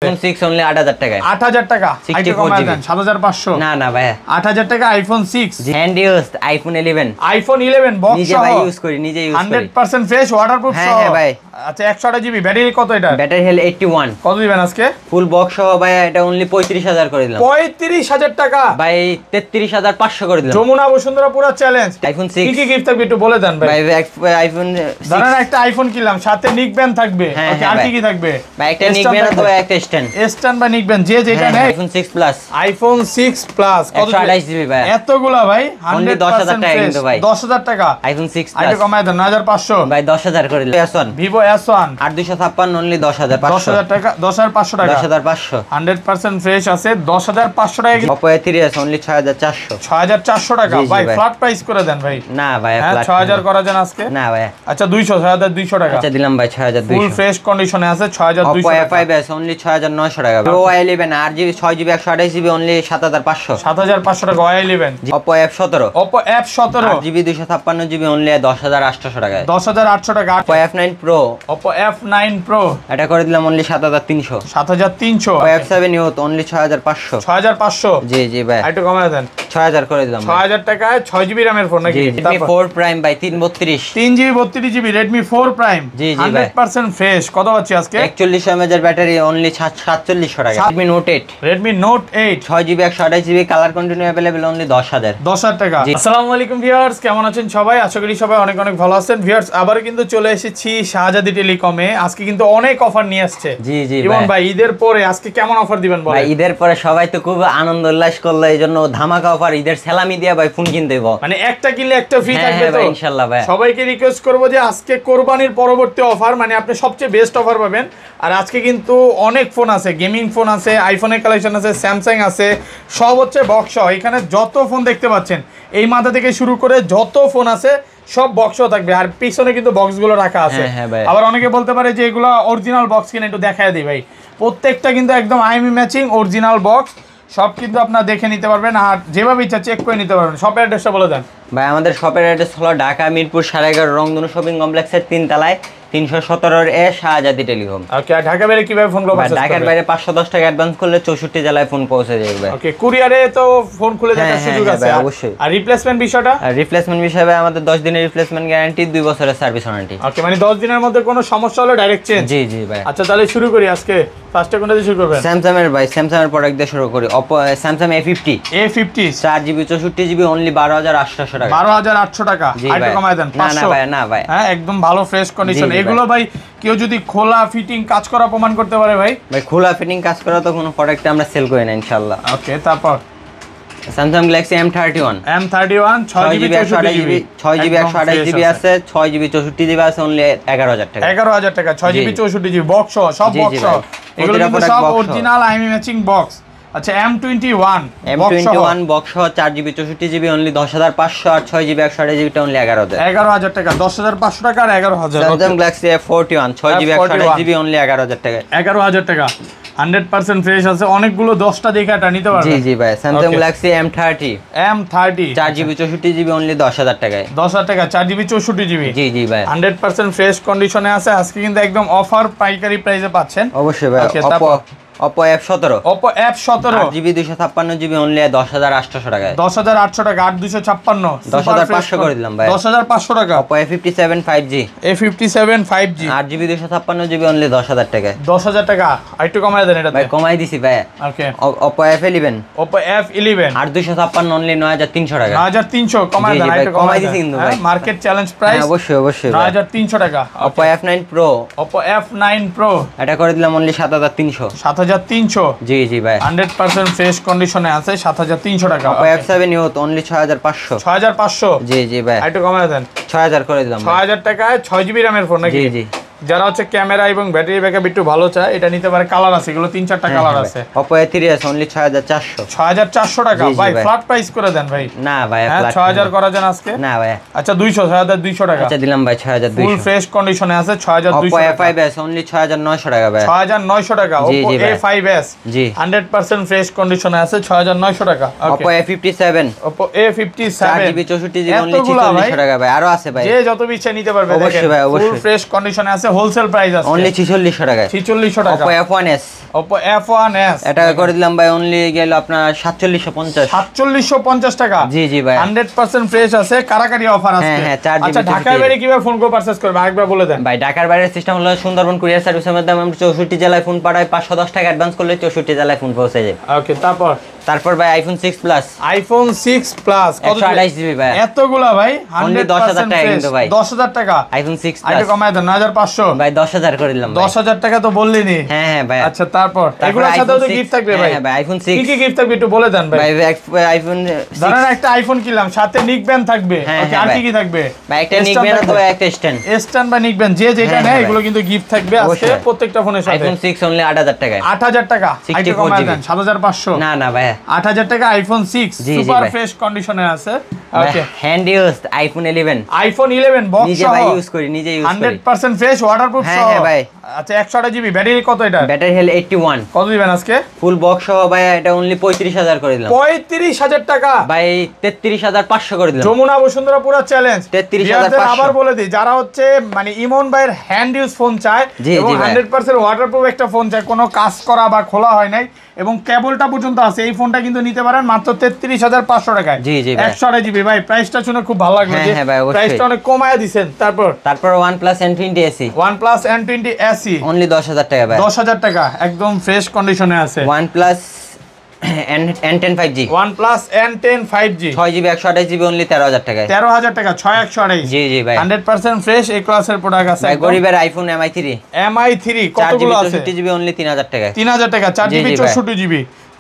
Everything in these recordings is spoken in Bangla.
আইফোন 6 অনলি 8000 টাকা। 8000 টাকা, একটু কমায় দেন 7500। না না ভাই, 8000 টাকা iPhone 6 hand used iPhone 11। IPhone 11 box নিজে সহ ভাই ইউজ করি, নিজে ইউজ করি 100% ফ্রেশ ওয়াটারপ্রুফ সহ। হ্যাঁ ভাই। আচ্ছা 128 জিবি ব্যাটারি কত এটা? Battery health 81। কত দিবেন আজকে? ফুল বক্স সহ ভাই এটা অনলি 35000 করে দিলাম। 35000 টাকা ভাই 33500 করে দিলাম। যমুনা বসুন্ধরা পুরো চ্যালেঞ্জ। আইফোন 6 কি গিফট থাকবে একটু বলে দেন ভাই। ভাই আইফোন ধরেন একটা আইফোন কিনলাম, সাথে নিক ব্যান্ড থাকবে। ওকে, আর কি থাকবে? ভাই একটা নিক ব্যান্ড অথবা একটা স্ট্যান্ড। স্ট্যান্ড বা নিক ব্যান্ড যে যেটা নেয়। IPhone 6 plus. আইফোন 6 প্লাস কত? 128 জিবি ভাই। এতগুলা ভাই 10000 টাকা কিন্তু ভাই। 10000 টাকা আইফোন 6 প্লাস। আইটা কমায় দেন 9500 ভাই 10000 করে দিলাম। S1 Vivo S1 8256 only 10500। 10000 টাকা, 10500 টাকা। 10500 100% ফ্রেশ আছে 10500 টাকা। Oppo A3s only 6400। 6400 টাকা ভাই। ফ্ল্যাট প্রাইস করে দেন ভাই। না ভাই, ফ্ল্যাট 6000 করা যান আজকে? না ভাই। আচ্ছা 6200 টাকা। আচ্ছা দিলাম ভাই 6200। ফুল ফ্রেশ কন্ডিশনে আছে 6200 Oppo টাকা। A5s অনলি 6900 টাকা। Vivo Y11 8GB 6GB 128GB only 7500। 7500 টাকা Y11। Oppo F17 Oppo F17 8GB 256GB only 10800 টাকা। 10800 টাকা। Oppo F9 Pro Oppo F9 Pro এটা করে দিলাম only 7300। 7300। Oppo F7 Youth only 6500। 6500। জি জি ভাই, একটু কমায় দেন 6000 করে দিলাম। 6000 টাকায় 6GB RAM-এর ফোন নাকি? Redmi 4 Prime ভাই 332। 3GB 32GB Redmi 4 Prime জি জি ভাই 100% ফ্রেশ। কত পাচ্ছি আজকে? 4100 mAh এর ব্যাটারি অনলি 4700 টাকা। Redmi Note 8 Redmi Note 8 6GB 128GB colour continue available only 10000। 10000 টাকা। আসসালামু আলাইকুম ভিউয়ার্স, কেমন আছেন সবাই? আশা করি সবাই অনেক অনেক ভালো আছেন। ভিউয়ার্স আবার কিন্তু চলে এসেছি শাহজাদি টেলিকমে। আজকে কিন্তু অনেক অফার নিয়ে আসছে। জি জি এবং ভাই ঈদের পরে আজকে কেমন অফার দিবেন বলেন? ভাই ঈদের পরে সবাই তো খুব আনন্দ উল্লাস করলো, এইজন্য ধামাকা অফার ঈদের সালামি দিয়া ভাই ফোন কিনতে দেব। মানে একটা কিনলে একটা ফ্রি থাকবে তো? ইনশাআল্লাহ ভাই। সবাইকে রিকোয়েস্ট করব যে আজকে কোরবানির পরবর্তী অফার, মানে আপনি সবচেয়ে বেস্ট অফার পাবেন। আর আজকে কিন্তু অনেক ফোন আছে, গেমিং ফোন আছে, আইফোনের কালেকশন আছে, স্যামসাং আছে, সব হচ্ছে বক্স সহ। এখানে যত ফোন দেখতে পাচ্ছেন এই মাথা থেকে শুরু করে যত ফোন আছে সব বক্সও থাকবে। আর পিছনে কিন্তু বক্সগুলো রাখা আছে। আবার অনেকে বলতে পারে যে এগুলো অরিজিনাল বক্স কিনে, একটু দেখায় দিই ভাই। প্রত্যেকটা কিন্তু একদম আইএমই ম্যাচিং অরিজিনাল বক্স, সব কিন্তু আপনারা দেখে নিতে পারবেন। আর যেভাবে ইচ্ছা চেক করে নিতে পারবেন। শপের অ্যাড্রেসটা বলে দেন ভাই। আমাদের শপের অ্যাড্রেস হলো ঢাকা মিরপুর 11.5 রংধনু শপিং কমপ্লেক্সের 3 তলায় 317 এ শাহজাদি টেলিকম। ওকে, আর ঢাকা বাইরে কিভাবে ফোন করব? ঢাকার বাইরে 510 টাকা অ্যাডভান্স করলে 64 জেলায় ফোন পৌঁছে যাবে। ওকে, কুরিয়ারে তো ফোন খুলে দেখার সুযোগ আছে অবশ্যই। আর রিপ্লেসমেন্ট বিষয়টা? রিপ্লেসমেন্ট বিষয়ে আমাদের 10 দিনের রিপ্লেসমেন্ট গ্যারান্টি, 2 বছরের সার্ভিস ওয়ারেন্টি। ওকে, মানে 10 দিনের মধ্যে কোনো সমস্যা হলে ডাইরেক্ট চেঞ্জ? জি জি ভাই। আচ্ছা তাহলে শুরু করি। আজকে ফার্স্টে কোনটা দিয়ে শুরু করবেন? স্যামসাং এর ভাই, স্যামসাং এর প্রোডাক্ট দিয়ে শুরু করি। Oppo Samsung A50 4GB 64GB only 12800 টাকা। 12800 টাকা। আইটা কমায় দেন 500। না ভাই, না ভাই, হ্যাঁ একদম ভালো ফ্রেশ কন্ডিশন। এগুলো ভাই কেউ যদি খোলা ফিটিং কাজ করা প্রমাণ করতে পারে ভাই? ভাই খোলা ফিটিং কাজ করা তো কোনো প্রোডাক্ট আমরা সেল করি না ইনশাআল্লাহ। ওকে, তারপর Samsung Galaxy M31 6GB 128GB আছে, 6GB 64GB আছে অনলি 11000 টাকা। 11000 টাকা 6GB 64GB বক্স সব বক্স। এগুলো কিন্তু সব অরিজিনাল আইএমই ম্যাচিং বক্স। আচ্ছা M21 box 4GB 64GB only 10500 আর 6GB 128GB টা অনলি 11000। 11000 টাকা, 10500 টাকা আর 11000। Samsung Galaxy F41 6GB 128GB only 11000 টাকা। 11000 টাকা 100% ফ্রেশ আছে। অনেকগুলো 10টা দেখে এটা নিতে পারবেন। জি জি ভাই। Samsung Galaxy M30 4GB 64GB only 10000 টাকায়। 10000 টাকা 4GB 64GB। জি জি ভাই 100% ফ্রেশ কন্ডিশনে আছে। আজকে কিন্তু একদম অফার পাইকারি প্রাইসে পাচ্ছেন। অবশ্যই ভাই। Oppo F17 8GB 256GB only 10800 টাকায়। 10800 টাকা 8256 10500 করে দিলাম ভাই। 10500 টাকা। Oppo A57 5G 5G 8GB 256GB only 10000 টাকায়। 10000 টাকা আরেকটু কমায় দেন এটা ভাই। কমাই দিছি ভাই। ওকে, Oppo F11 8 256 অনলি 9300 টাকা। 9300 কমায় দেন। আরেকটু কমাই দিছি কিন্তু ভাই। Market challenge price. অবশ্যই অবশ্যই 9300 টাকা। Oppo F9 Pro এটা করে দিলাম অনলি 7300। 7300 জি জি ভাই 100% ফ্রেশ কন্ডিশনে আছে 7300 টাকা। Oppo F7 Youth only 6500। 6500 জি জি ভাই আরেকটু কমায় দেন। 6000 করে দিলাম। 6000 টাকায় 6GB RAM এর ফোন নাকি? জি জি। যারা হচ্ছে ক্যামেরা এবং ব্যাটারি ব্যাকআপ একটু ভালো চায় এটা নিতে পারে। কালার আছে, এগুলো 3-4টা কালার আছে। Oppo A3s only 6400। 6400 টাকা ভাই। ফ্ল্যাট প্রাইস করে দেন ভাই। না ভাই, 6000 করা যান আজকে? না ভাই। আচ্ছা 6200 টাকা। আচ্ছা দিলাম ভাই 6200। ফুল ফ্রেশ কন্ডিশনে আছে 6200 Oppo টাকা। A5s অনলি 6900 টাকা ভাই। 6900 টাকা Oppo A5s জি 100% ফ্রেশ কন্ডিশনে আছে 6900 টাকা। Oppo A57 4GB 64GB only 4600 টাকা ভাই। আরো আছে ভাই, যে যত ইচ্ছা নিতে পারবে। অবশ্যই ভাই অবশ্যই। ফুল ফ্রেশ কন্ডিশনে আছে আছে হোলসেল প্রাইস আছে অনলি 4600 টাকা। 4600 টাকা। Oppo F1s, Oppo F1s এটা করে দিলাম ভাই অনলি গেল আপনার 4750। 4750 টাকা। জি জি ভাই 100% ফ্রেশ আছে, কারাকারি অফার আছে। হ্যাঁ 4 GB। আচ্ছা ঢাকার বাইরে কিভাবে ফোন করে পারচেজ করবে আরেকবার বলে দেন ভাই। ঢাকার বাইরের সিস্টেম হলো সুন্দরবন কুরিয়ার সার্ভিসের মাধ্যমে আমরা 64 জেলায় ফোন পাঠাই। 510 টাকা অ্যাডভান্স করলে 64 জেলায় ফোন পৌঁছে যায়। ওকে তারপর ভাই iPhone 6 Plus, iPhone 6 Plus কত 128 GB ভাই। এতগুলা ভাই Only 10,000 টাকা কিন্তু ভাই। 10000 টাকা iPhone 6 আইটা Plus কমায় দেন 9500 ভাই 10000 করে দিলাম ভাই। 10000 টাকা তো বললিনি। হ্যাঁ ভাই। আচ্ছা তারপর এগুলোর সাথেও তো গিফট থাকবে ভাই। হ্যাঁ ভাই iPhone 6 কি গিফট থাকবে একটু বলে দেন ভাই। ভাই iPhone 6 ধরেন একটা আইফোন কিনলাম, সাথে নিক ব্যান্ড থাকবে। ওকে আর কি থাকবে ভাই? একটা নিক ব্যান্ড অথবা একটা স্ট্যান্ড বা নিক ব্যান্ড যে যেটা নেয় এগুলো কিন্তু গিফট থাকবে আজকে প্রত্যেকটা ফোনের সাথে। iPhone 6 অনলি 8000 টাকা। 8000 টাকা আইটা কমায় দেন 7500। না না ভাই 8000 টাকা iPhone 6 সুপার ফ্রেশ কন্ডিশনে আছে। Okay hand used iPhone 11, iPhone 11 box নিজে সহ ভাই ইউজ করি, নিজে ইউজ করি। 100% ফ্রেশ ওয়াটারপ্রুফ সহ। হ্যাঁ ভাই। আচ্ছা 128 জিবি ব্যাটারি কত এটা? Battery health 81। কত দিবেন আজকে? ফুল বক্স সহ ভাই এটা অনলি 35000 করে দিলাম। 35000 টাকা ভাই 33500 করে দিলাম। যমুনা বসুন্ধরা পুরো চ্যালেঞ্জ 33500। আবার বলে দিই যারা হচ্ছে মানে ইমন ভাইয়ের হ্যান্ড ইউজ ফোন চায় এবং 100% ওয়াটারপ্রুফ একটা ফোন চায়, কোনো কাজ করা বা খোলা হয় নাই এবং কেবলটা পর্যন্ত আছে, এই ফোনটা কিন্তু নিতে পারেন মাত্র 33500 টাকায়। জি জি ভাই 128 জিবি ভাই প্রাইসটা শুনে খুব ভালো লাগলো যে হ্যাঁ ভাই অবশ্যই প্রাইসটা অনেক কমায় দিবেন। তারপর OnePlus N20 SE, OnePlus N20 SE only 10000 টাকা ভাই। 10000 টাকা একদম ফ্রেশ কন্ডিশনে আছে। OnePlus N10 5G, OnePlus N10 5G 6GB 128GB only 13000 টাকায়। 13000 টাকা 6128। জি জি ভাই 100% ফ্রেশ এই ক্লাসের প্রোডাক্ট আছে। ভাই গরিবের iPhone MI3 কতগুলো আছে? 4GB অনলি 3000 টাকায়। 3000 টাকা 4GB 64GB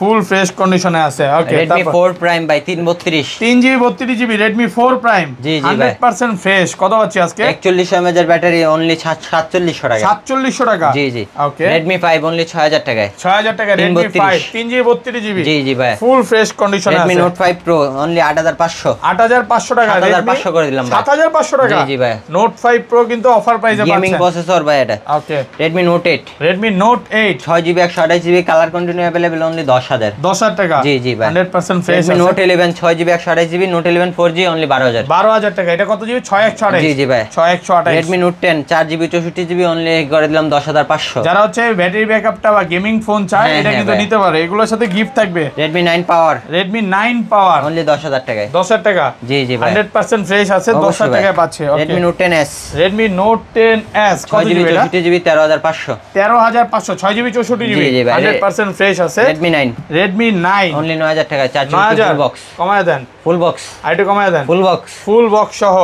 ফুল ফ্রেশ কন্ডিশনে আছে। ওকে Redmi 4 Prime ভাই 332, 3GB 32GB Redmi 4 Prime জি জি ভাই 100% ফ্রেশ। কত পাচ্ছি আজকে? 4100 mAh ব্যাটারি অনলি 4700 টাকা। 4700 টাকা জি জি ওকে। Redmi 5 অনলি 6000 টাকায়। 6000 টাকা Redmi 5 3GB 32GB জি জি ভাই ফুল ফ্রেশ কন্ডিশনে আছে। Redmi Note 5 Pro only 8500। 8500 টাকা 7500 করে দিলাম ভাই। 7500 টাকা জি জি ভাই Note 5 Pro কিন্তু অফার প্রাইসে পাচ্ছেন। গেমিং প্রসেসর ভাই এটা। ওকে Redmi Note 8, Redmi Note 8 6GB 128GB colour continue available only 10000। 10000 টাকা জি জি ভাই 100% ফ্রেশ Redmi আছে। Note 11 6GB 128GB Note 11 4G only 12000। 12000 টাকা এটা কত জিবি? 6128। জি জি ভাই 6128। Redmi Note 10 4GB 64GB only করে দিলাম 10500। যারা হচ্ছে ব্যাটারি ব্যাকআপটা বা গেমিং ফোন চায় হ্যাঁ, এটা হ্যাঁ কিন্তু ভাই। নিতে পারে, এগুলোর সাথে গিফট থাকবে। Redmi 9 Power Redmi 9 Power only 10000 টাকায়। 10000 টাকা জি জি ভাই 100% ফ্রেশ আছে। 10000 অবশ্যই ভাই। টাকায় পাচ্ছে। ওকে Redmi Note 10s Redmi Note 10s কত 6GB জিবি এটা? 64GB 13500। 13500 6GB 64GB জি জি ভাই 100% ফ্রেশ আছে। Redmi 9 Redmi 9 অনলি 9000 টাকায় 4GB 9000 ফুল বক্স। কমায় দেন, ফুল বক্স আর একটু কমায় দেন। ফুল বক্স ফুল বক্স সহ।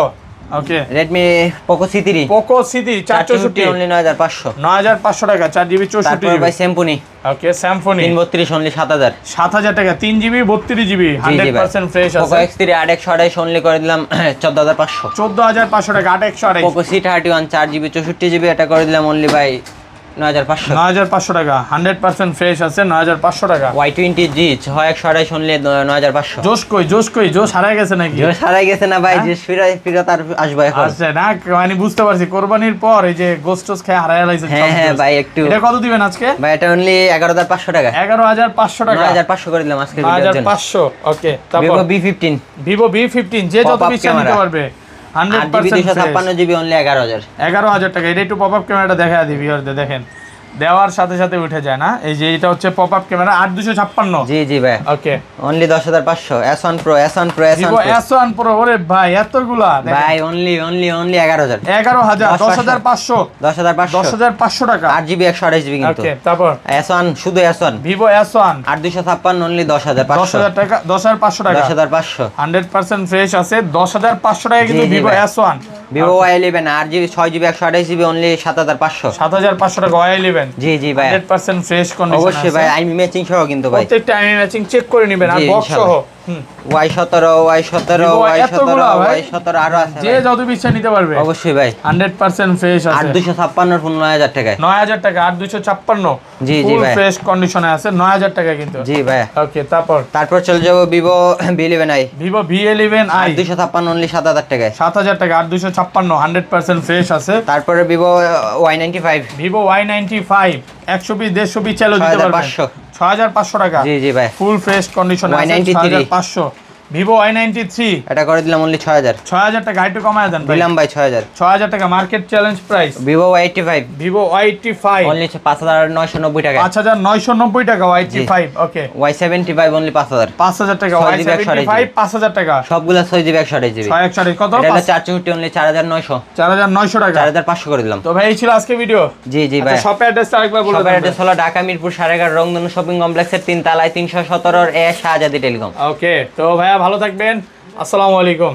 ওকে Redmi Poco C3 Poco C3 464 only 9500। 9500 টাকা 4GB তারপর 64GB। ভাই Symphony ওকে Symphony 332 অনলি 7000। 7000 টাকা 3GB 32GB জি জি ভাই 100% ফ্রেশ Poco আছে। X3 828 অনলি করে দিলাম 14500। 14500 টাকা 828। Poco C31 4GB 64GB এটা করে দিলাম অনলি ভাই 9500। 9500 টাকা 100% ফ্রেশ আছে। 9500 টাকা Y20G 6128 অনলি 9500। জোশ কই জোশ হারায় গেছে নাকি? জোশ হারাই গেছে না ভাই, জোশ ফিরত আর আসবে এখন। আচ্ছা না মানে বুঝতে পারছি কোরবানির পর এই যে গোস্টস খেয়ে হারায় লাইছে। হ্যাঁ হ্যাঁ ভাই একটু। এটা কত দিবেন আজকে? ভাই এটা অনলি 11500 টাকা। 11500 টাকা 9500 করে দিলাম আজকে ভিডিওর জন্য। 9500। ওকে তারপর Vivo B15 Vivo B15 যে যত Pop-up বেশি নিতে camera। পারবে 100% 256GB অনলি 11000। 11000 টাকা। এটা একটু পপআপ ক্যামেরাটা দেখা দিই ভিউয়ারদের দেখেন, দেওয়ার সাথে সাথে উঠে যায় না। এই যে এটা হচ্ছে পপআপ ক্যামেরা 8256। জি জি ভাই okay only 10500। S1 Pro Vivo S1 Pro ওরে ভাই এতগুলা ভাই অনলি 11000। 11000 10500 10500 10500 টাকা 8GB 128GB কিন্তু। ওকে তারপর S1 শুধু S1 Vivo S1 8256 অনলি 10500। 10000 টাকা 10500 টাকা 10500 100% ফ্রেশ আছে। 10500 টাকা কিন্তু জি, জি Vivo ভাই। S1। Vivo Y11 8GB 6GB 128GB only 7500। 7500 টাকা Y11 জি জি ভাই 100% ফ্রেশ কন্ডিশন আছে। অবশ্যই ভাই আইমি ম্যাচিং সহ কিন্তু ভাই প্রত্যেকটা আইমি ম্যাচিং চেক করে নেবেন আর জি, বক্স সহ। Y17 Y17 Vivo এতগুলো ভাই। Y17 আরো আছে যে ভাই। যত ইচ্ছা নিতে পারবে অবশ্যই ভাই 100% ফ্রেশ আছে। 8256 ফোন 9000 টাকায়। 9000 টাকা 8256 জি, জি ফুল ভাই। ফ্রেশ কন্ডিশনে আছে 9000 টাকা কিন্তু। জি ভাই ওকে তারপর চলে যাবো Vivo B11i Vivo V11i 8256 only 7000 টাকায়। 7000 টাকা 8256 100% ফ্রেশ আছে। তারপরে Vivo Y95 Vivo Y95 120 150 চাইলেও দিতে পারবেন 6500 6500 টাকা। জি জি ভাই ফুল ফ্রেশ কন্ডিশনে আছে Y93 6500 ভিভো Y93 এটা করে দিলাম অনলি 6000। 6000 টাকা, একটু কমায় দেন ভাই। দিলাম ভাই 6000। 6000 টাকা market challenge price. Vivo Y85 Vivo Y85 only 5990 টাকা। 5990 টাকা Y85। ওকে, Y75 অনলি 5000। 5000 টাকা 6 GB Y75 5000 টাকা। সবগুলা 6GB 128GB। 6 কত? এটা হলো 464 অনলি 4900। 4900 টাকা। 4500 করে দিলাম। তো ভাই এই ছিল আজকে ভিডিও। জি জি ভাই। শপের অ্যাড্রেসটা আরেকবার বলে শপের দেন। অ্যাড্রেস হলো ঢাকা মিরপুর 11.5 রংধনু শপিং কমপ্লেক্সের 3 তলায় 317 এ শাহজাদি টেলিকম। ওকে, তো ভাইয়া ভালো থাকবেন। আসসালামু আলাইকুম।